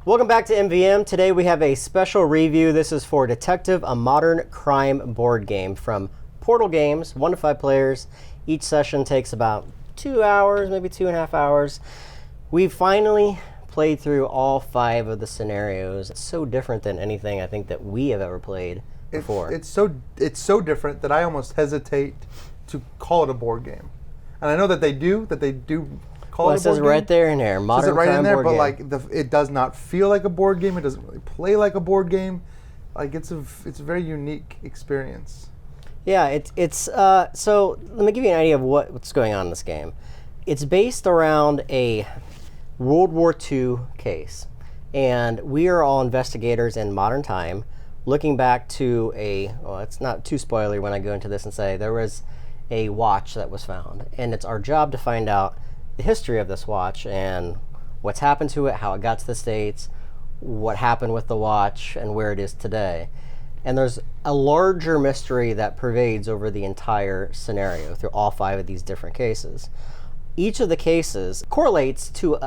Welcome back to MVM. Today we have a special review. This is for Detective, a modern crime board game from Portal Games, 1 to 5 players. Each session takes about 2 hours, maybe 2.5 hours. We finally played through all 5 of the scenarios. It's so different than anything I think that we have ever played before. It's so different that I almost hesitate to call it a board game. And I know that they do call it a board game. It says right there in there, modern crime board game. But it does not feel like a board game. It doesn't really play like a board game. Like it's a very unique experience. Yeah, so let me give you an idea of what's going on in this game. It's based around a World War II case, and we are all investigators in modern time, looking back to it's not too spoilery when I go into this and say there was a watch that was found, and it's our job to find out the history of this watch and what's happened to it, how it got to the States, what happened with the watch, and where it is today. And there's a larger mystery that pervades over the entire scenario through all 5 of these different cases. Each of the cases correlates to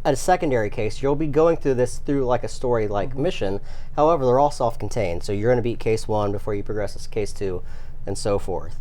a secondary case. You'll be going through this through like a story-like mission. However, they're all self-contained. So you're going to beat case 1 before you progress to case 2, and so forth.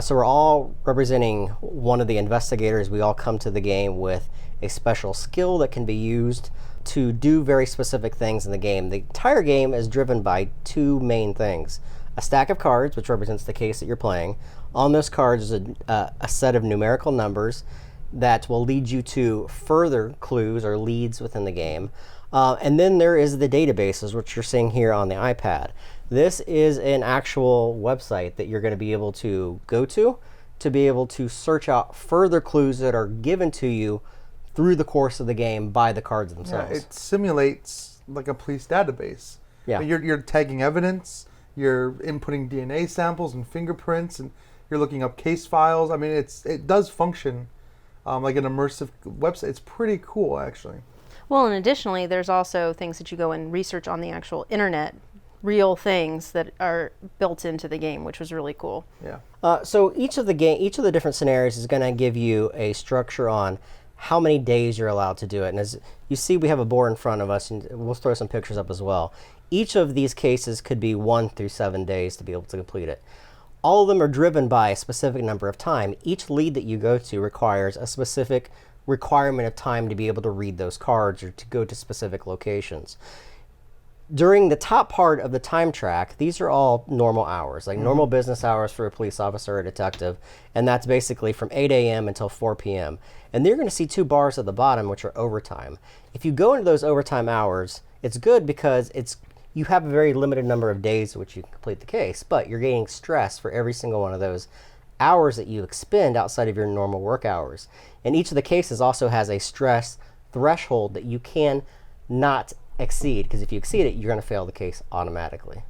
So we're all representing one of the investigators. We all come to the game with a special skill that can be used to do very specific things in the game. The entire game is driven by 2 main things. A stack of cards, which represents the case that you're playing. On those cards is a set of numerical numbers that will lead you to further clues or leads within the game. And then there is the databases, which you're seeing here on the iPad. This is an actual website that you're going to be able to go to be able to search out further clues that are given to you through the course of the game by the cards themselves. Yeah, it simulates like a police database. Yeah. You're tagging evidence, you're inputting DNA samples and fingerprints, and you're looking up case files. I mean, it does function like an immersive website. It's pretty cool, actually. Well, and additionally, there's also things that you go and research on the actual internet, real things that are built into the game, which was really cool. Yeah. So each of the different scenarios is going to give you a structure on how many days you're allowed to do it. And as you see, we have a board in front of us, and we'll throw some pictures up as well. Each of these cases could be 1 through 7 days to be able to complete it. All of them are driven by a specific number of time. Each lead that you go to requires a specific requirement of time to be able to read those cards or to go to specific locations. During the top part of the time track, these are all normal hours, like normal business hours for a police officer or a detective, and that's basically from 8 a.m. until 4 p.m. And you're going to see 2 bars at the bottom, which are overtime. If you go into those overtime hours, it's good because you have a very limited number of days in which you can complete the case, but you're getting stress for every single one of those hours that you expend outside of your normal work hours. And each of the cases also has a stress threshold that you can not exceed, because if you exceed it, you're going to fail the case automatically.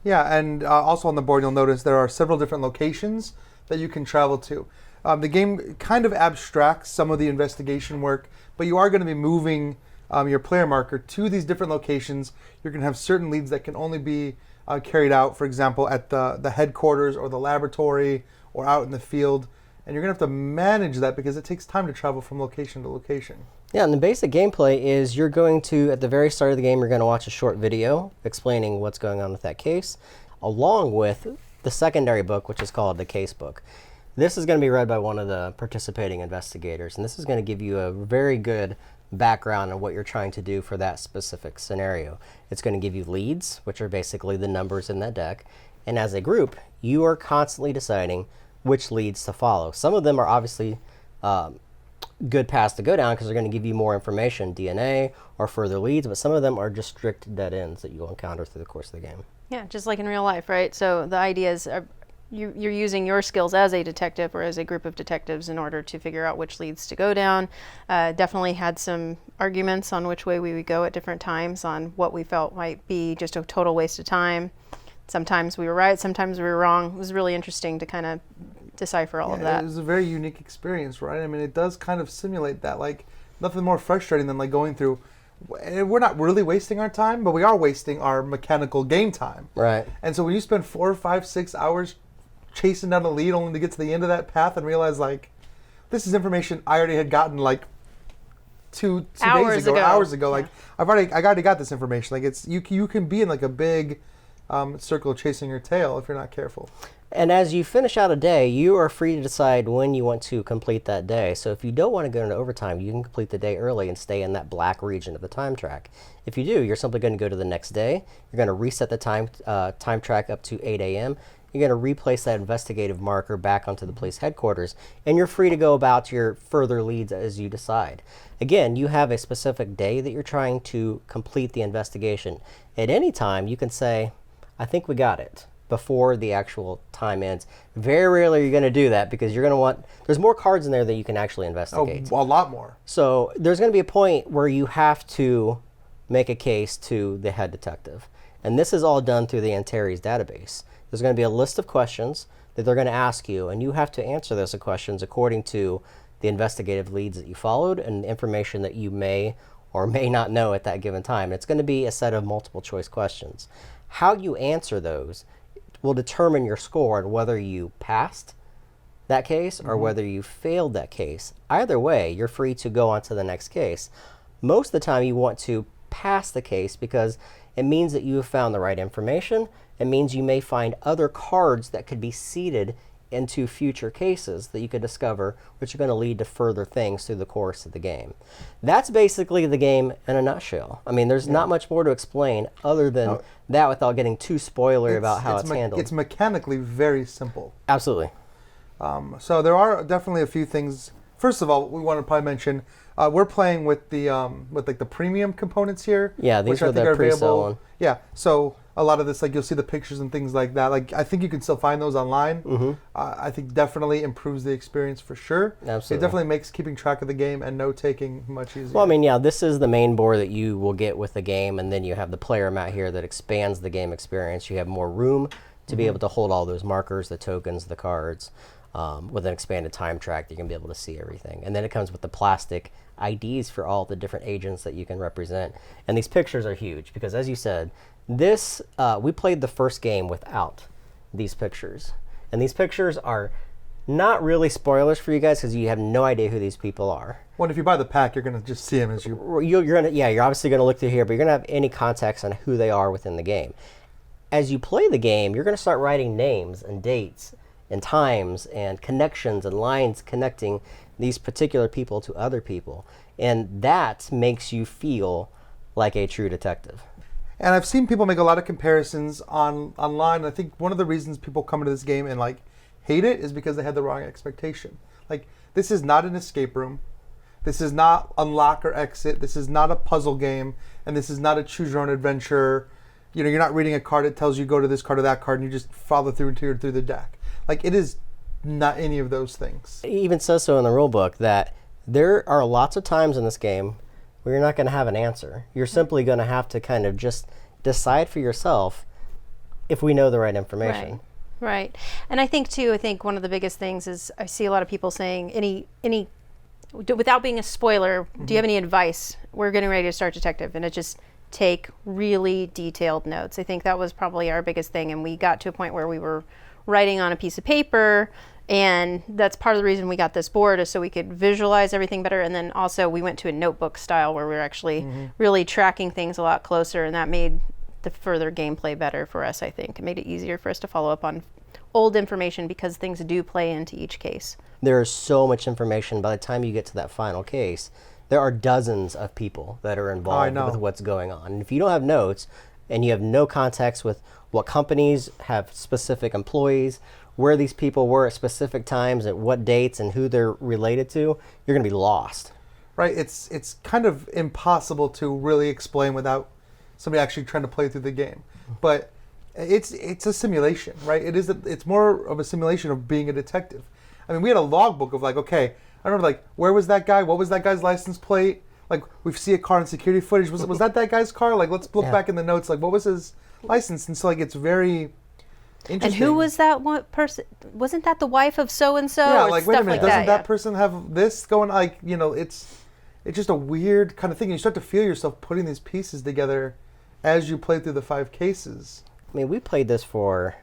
Yeah, and also on the board, you'll notice there are several different locations that you can travel to. The game kind of abstracts some of the investigation work, but you are going to be moving your player marker to these different locations. You're going to have certain leads that can only be carried out, for example, at the headquarters or the laboratory or out in the field. And you're going to have to manage that because it takes time to travel from location to location. Yeah, and the basic gameplay is you're going to, at the very start of the game, you're going to watch a short video explaining what's going on with that case, along with the secondary book, which is called the case book. This is going to be read by one of the participating investigators, and this is going to give you a very good background on what you're trying to do for that specific scenario. It's going to give you leads, which are basically the numbers in that deck, and as a group, you are constantly deciding which leads to follow. Some of them are obviously good paths to go down because they're going to give you more information, DNA or further leads, but some of them are just strict dead ends that you'll encounter through the course of the game. Yeah, just like in real life, right? So the idea is you're using your skills as a detective or as a group of detectives in order to figure out which leads to go down. Definitely had some arguments on which way we would go at different times on what we felt might be just a total waste of time. Sometimes we were right, sometimes we were wrong. It was really interesting to kind of decipher all of that. It was a very unique experience, right? I mean, it does kind of simulate that. Like, nothing more frustrating than like going through, we're not really wasting our time, but we are wasting our mechanical game time. Right. And so when you spend 4, 5, 6 hours chasing down a lead only to get to the end of that path and realize, like, this is information I already had gotten, like, two Hours days ago, ago. or hours ago. Yeah. Like I already got this information. Like it's you can be in like a big circle chasing your tail if you're not careful. And as you finish out a day, you are free to decide when you want to complete that day. So if you don't want to go into overtime, you can complete the day early and stay in that black region of the time track. If you do, you're simply going to go to the next day. You're going to reset the time track up to 8 a.m. You're going to replace that investigative marker back onto the police headquarters, and you're free to go about your further leads as you decide. Again, you have a specific day that you're trying to complete the investigation. At any time, you can say, I think we got it, before the actual time ends. Very rarely are you going to do that because you're going to want, there's more cards in there that you can actually investigate. Oh, a lot more. So there's going to be a point where you have to make a case to the head detective. And this is all done through the Antares database. There's going to be a list of questions that they're going to ask you, and you have to answer those questions according to the investigative leads that you followed and the information that you may or may not know at that given time. It's going to be a set of multiple choice questions. How you answer those will determine your score and whether you passed that case or whether you failed that case. Either way, you're free to go on to the next case. Most of the time you want to pass the case because it means that you have found the right information. It means you may find other cards that could be seeded into future cases that you could discover, which are going to lead to further things through the course of the game. That's basically the game in a nutshell. I mean, there's not much more to explain other than that without getting too spoilery about how it's handled. It's mechanically very simple. Absolutely. So there are definitely a few things. First of all, we want to probably mention we're playing with the like the premium components here. Yeah, these which are I think the are available. pre-sale. Yeah, so a lot of this, like you'll see the pictures and things like that. Like I think you can still find those online. I think definitely improves the experience for sure. Absolutely. It definitely makes keeping track of the game and note taking much easier. Well, I mean, yeah, this is the main board that you will get with the game, and then you have the player mat here that expands the game experience. You have more room to be able to hold all those markers, the tokens, the cards. With an expanded time track, you can be able to see everything. And then it comes with the plastic IDs for all the different agents that you can represent. And these pictures are huge because, as you said, this we played the first game without these pictures. And these pictures are not really spoilers for you guys because you have no idea who these people are. Well, if you buy the pack, you're going to just see them as you... You're obviously going to look through here, but you're going to have any context on who they are within the game. As you play the game, you're going to start writing names and dates and times and connections and lines connecting these particular people to other people. And that makes you feel like a true detective. And I've seen people make a lot of comparisons online. I think one of the reasons people come into this game and like hate it is because they had the wrong expectation. Like, this is not an escape room. This is not unlock or exit. This is not a puzzle game. And this is not a choose your own adventure. You know, you're not reading a card that tells you go to this card or that card and you just follow through the deck. Like, it is not any of those things. It even says so in the rule book that there are lots of times in this game where you're not going to have an answer. You're simply going to have to kind of just decide for yourself if we know the right information. Right. And I think one of the biggest things is I see a lot of people saying any without being a spoiler, do you have any advice? We're getting ready to start detective, and it just take really detailed notes. I think that was probably our biggest thing, and we got to a point where we were writing on a piece of paper, and that's part of the reason we got this board is so we could visualize everything better. And then also we went to a notebook style where we were actually really tracking things a lot closer, and that made the further gameplay better for us. I think it made it easier for us to follow up on old information because things do play into each case. There is so much information. By the time you get to that final case, there are dozens of people that are involved with what's going on. And if you don't have notes and you have no context with what companies have specific employees, where these people were at specific times, at what dates, and who they're related to, you're going to be lost. Right. It's kind of impossible to really explain without somebody actually trying to play through the game. But it's a simulation, right? It's more of a simulation of being a detective. I mean, we had a logbook of like, okay, I remember like, where was that guy? What was that guy's license plate? Like, we see a car in security footage. Was that guy's car? Like, let's look back in the notes. Like, what was his license? And so like, it's very interesting. And who was that one person? Wasn't that the wife of so and so? Yeah, like, wait a minute, doesn't that yeah. person have this going? Like, you know, it's just a weird kind of thing. You start to feel yourself putting these pieces together as you play through the 5 cases. I mean, we played this for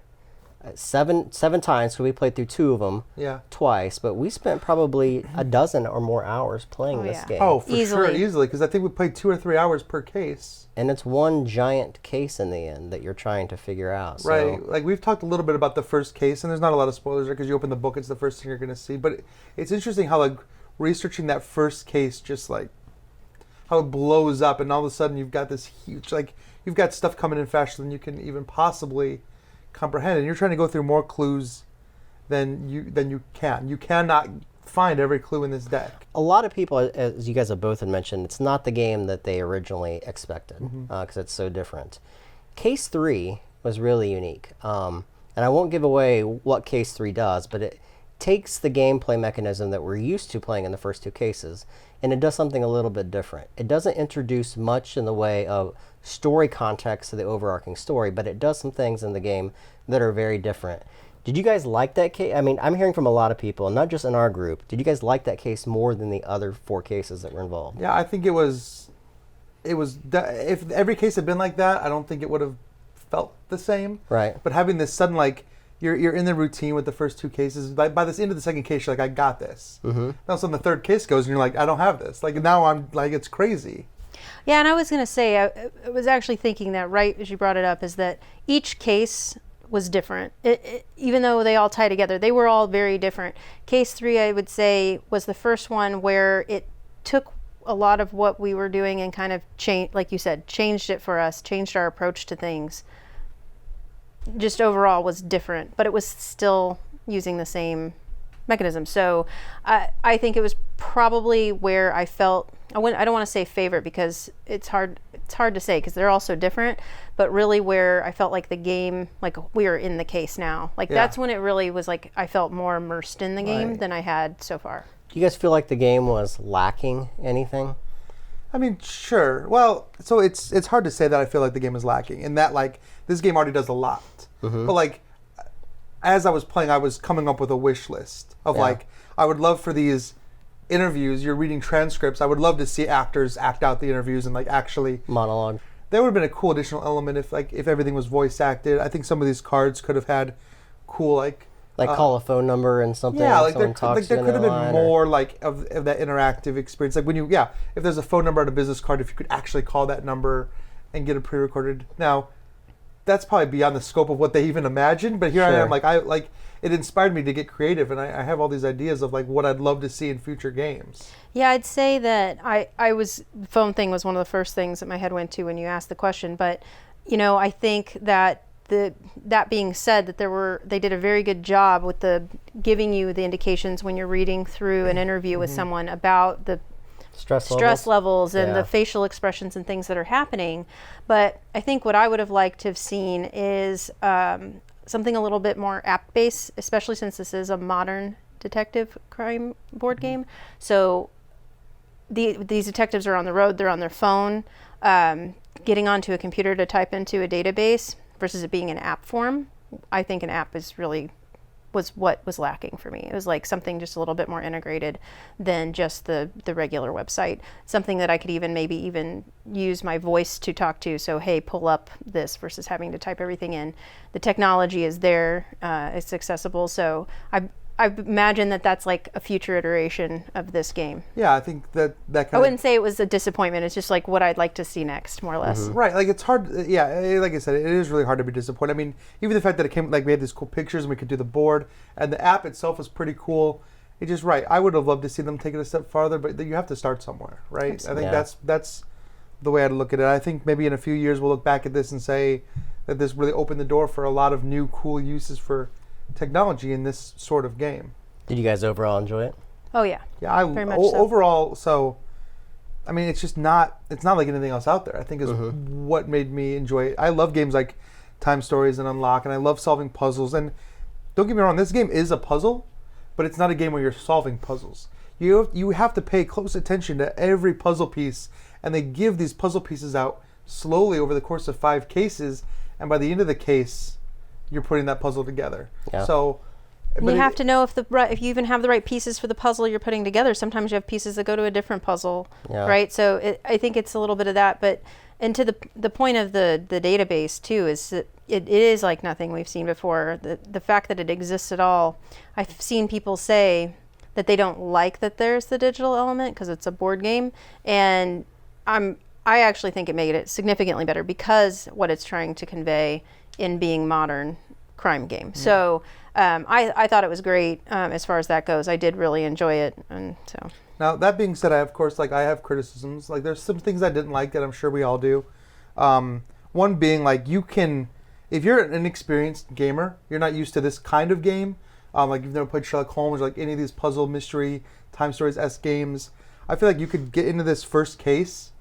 seven times, so we played through 2 of them twice, but we spent probably a dozen or more hours playing this game. Oh, for sure, easily, because I think we played 2 or 3 hours per case. And it's one giant case in the end that you're trying to figure out. So. Right, like we've talked a little bit about the first case, and there's not a lot of spoilers there because you open the book, it's the first thing you're going to see. But it's interesting how like researching that first case, just like how it blows up, and all of a sudden you've got this huge, like you've got stuff coming in faster than you can even possibly comprehend, and you're trying to go through more clues than you can. You cannot find every clue in this deck. A lot of people, as you guys have both had mentioned, it's not the game that they originally expected because it's so different. Case 3 was really unique, and I won't give away what Case 3 does, but it takes the gameplay mechanism that we're used to playing in the first 2 cases, and it does something a little bit different. It doesn't introduce much in the way of story context to the overarching story, but it does some things in the game that are very different. Did you guys like that case? I mean, I'm hearing from a lot of people, not just in our group. Did you guys like that case more than the other 4 cases that were involved? Yeah, I think it was. If every case had been like that, I don't think it would have felt the same. Right. But having this sudden, like, you're in the routine with the first 2 cases. By this end of the second case, you're like, I got this. Now, so the third case goes, and you're like, I don't have this. Like, now I'm like, it's crazy. Yeah, and I was going to say, I was actually thinking that right as you brought it up, is that each case was different. Even though they all tie together, they were all very different. Case 3, I would say, was the first one where it took a lot of what we were doing and kind of changed, like you said, changed it for us, changed our approach to things. Just overall was different, but it was still using the same mechanism. So I think it was probably where I felt, I don't want to say favorite because it's hard to say because they're all so different, but really where I felt like the game, like we are in the case now. Like that's when it really was like I felt more immersed in the game than I had so far. Do you guys feel like the game was lacking anything? I mean, sure. Well, so it's hard to say that I feel like the game is lacking in that, like, this game already does a lot. But like, as I was playing, I was coming up with a wish list of like, I would love for these interviews, you're reading transcripts, I would love to see actors act out the interviews and like actually monologue. That would have been a cool additional element if everything was voice acted. I think some of these cards could have had cool like call a phone number and something. Yeah, like there could have been more like of that interactive experience. Like when if there's a phone number on a business card, if you could actually call that number and get it pre-recorded. Now, that's probably beyond the scope of what they even imagined. But here I am, like it inspired me to get creative, and I have all these ideas of like what I'd love to see in future games. Yeah, I'd say that phone thing was one of the first things that my head went to when you asked the question. But I think that that being said, that they did a very good job with giving you the indications when you're reading through an interview with someone about the stress levels and the facial expressions and things that are happening. But I think what I would have liked to have seen is something a little bit more app-based, especially since this is a modern detective crime board game. So these detectives are on the road, they're on their phone, getting onto a computer to type into a database versus it being an app form. I think an app was what was lacking for me. It was like something just a little bit more integrated than just the regular website. Something that I could maybe even use my voice to talk to. So, hey, pull up this versus having to type everything in. The technology is there. It's accessible. So I imagine that that's like a future iteration of this game. Yeah, I think that kind of... I wouldn't say it was a disappointment. It's just like what I'd like to see next, more or less. Right, like it's hard. Yeah, like I said, it is really hard to be disappointed. I mean, even the fact that it came, like we had these cool pictures and we could do the board, and the app itself was pretty cool. It's just right. I would have loved to see them take it a step farther, but you have to start somewhere, right? Absolutely. I think that's the way I'd look at it. I think maybe in a few years we'll look back at this and say that this really opened the door for a lot of new cool uses for technology in this sort of game. Did you guys overall enjoy it? Oh yeah. Yeah, very much so. Overall, so I mean, it's not like anything else out there. I think is what made me enjoy it. I love games like Time Stories and Unlock, and I love solving puzzles. And don't get me wrong, this game is a puzzle, but it's not a game where you're solving puzzles. You have to pay close attention to every puzzle piece, and they give these puzzle pieces out slowly over the course of 5 cases, and by the end of the case, you're putting that puzzle together. Yeah. So. You have to know if you even have the right pieces for the puzzle you're putting together. Sometimes you have pieces that go to a different puzzle, right? So I think it's a little bit of that. But And to the point of the database too is that it is like nothing we've seen before. The fact that it exists at all, I've seen people say that they don't like that there's the digital element because it's a board game, and I actually think it made it significantly better because what it's trying to convey in being modern crime game. So I thought it was great as far as that goes. I did really enjoy it, and so. Now that being said, I of course I have criticisms. Like there's some things I didn't like that I'm sure we all do. One being like if you're an inexperienced gamer, you're not used to this kind of game. Like you've never played Sherlock Holmes or like any of these puzzle mystery time stories games. I feel like you could get into this first case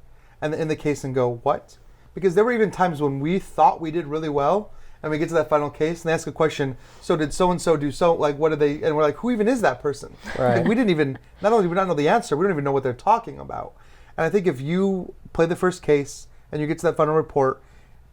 and in the case and go, what? Because there were even times when we thought we did really well and we get to that final case and they ask a question, so did so-and-so do so, like what did they, and we're like, who even is that person? Right. Like, we didn't even, not only do we not know the answer, we don't even know what they're talking about. And I think if you play the first case and you get to that final report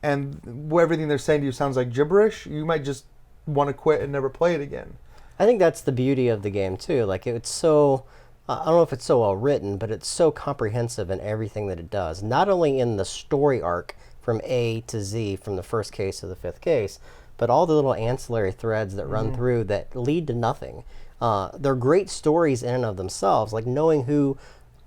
and everything they're saying to you sounds like gibberish, you might just want to quit and never play it again. I think that's the beauty of the game too. Like it's so, I don't know if it's so well written, but it's so comprehensive in everything that it does. Not only in the story arc from A to Z, from the first case to the fifth case, but all the little ancillary threads that run through that lead to nothing. They're great stories in and of themselves, like knowing who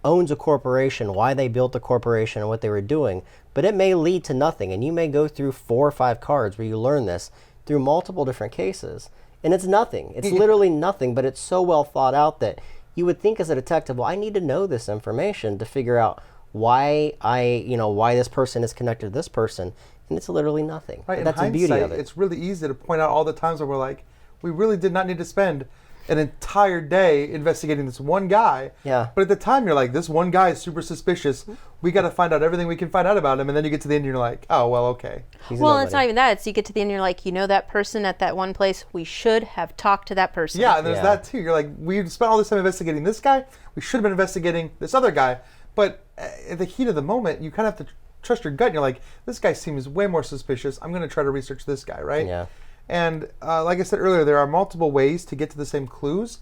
owns a corporation, why they built the corporation, and what they were doing. But it may lead to nothing, and you may go through 4 or 5 cards where you learn this through multiple different cases. And it's nothing. It's literally nothing, but it's so well thought out that you would think as a detective, well, I need to know this information to figure out why why this person is connected to this person. And it's literally nothing. Right, But that's the beauty of it. It's really easy to point out all the times where we're like, we really did not need to spend an entire day investigating this one guy. Yeah. But at the time, you're like, this one guy is super suspicious. We got to find out everything we can find out about him. And then you get to the end and you're like, oh, well, okay. Well, it's not even that. It's you get to the end and you're like, that person at that one place, we should have talked to that person. Yeah, and there's that too. You're like, we spent all this time investigating this guy. We should have been investigating this other guy. But at the heat of the moment, you kind of have to trust your gut. And you're like, this guy seems way more suspicious. I'm going to try to research this guy, right? Yeah. And like I said earlier, there are multiple ways to get to the same clues.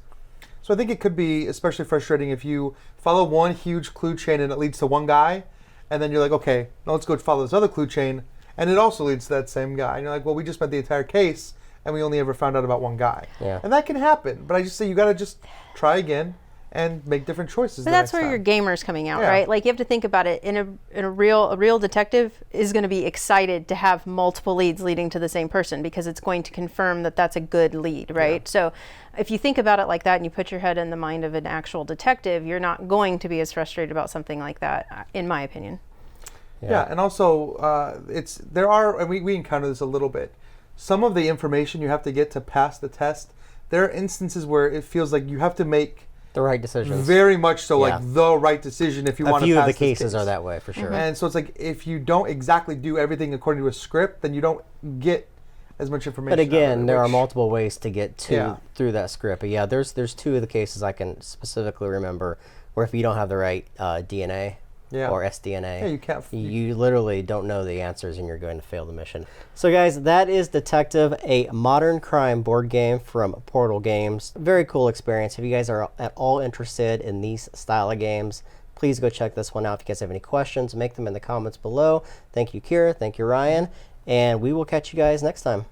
So I think it could be especially frustrating if you follow one huge clue chain and it leads to one guy, and then you're like, okay, now let's go follow this other clue chain, and it also leads to that same guy. And you're like, well, we just spent the entire case, and we only ever found out about one guy. Yeah. And that can happen. But I just say you got to just try again and make different choices. But that's where your gamer's coming out, right? Like you have to think about it. In a real detective is going to be excited to have multiple leads leading to the same person because it's going to confirm that that's a good lead, right? Yeah. So if you think about it like that and you put your head in the mind of an actual detective, you're not going to be as frustrated about something like that, in my opinion. Yeah, and also and we encounter this a little bit. Some of the information you have to get to pass the test, there are instances where it feels like you have to make the right decisions. Very much so, like the right decision if you want to pass. A few of the this cases case. are that way for sure. And so it's like if you don't exactly do everything according to a script, then you don't get as much information. But again, there are multiple ways to get through that script. But yeah, there's 2 of the cases I can specifically remember where if you don't have the right DNA or SDNA, you can't. You literally don't know the answers, and you're going to fail the mission. So, guys, that is Detective, a modern crime board game from Portal Games. Very cool experience. If you guys are at all interested in these style of games, please go check this one out. If you guys have any questions, make them in the comments below. Thank you, Kira. Thank you, Ryan. And we will catch you guys next time.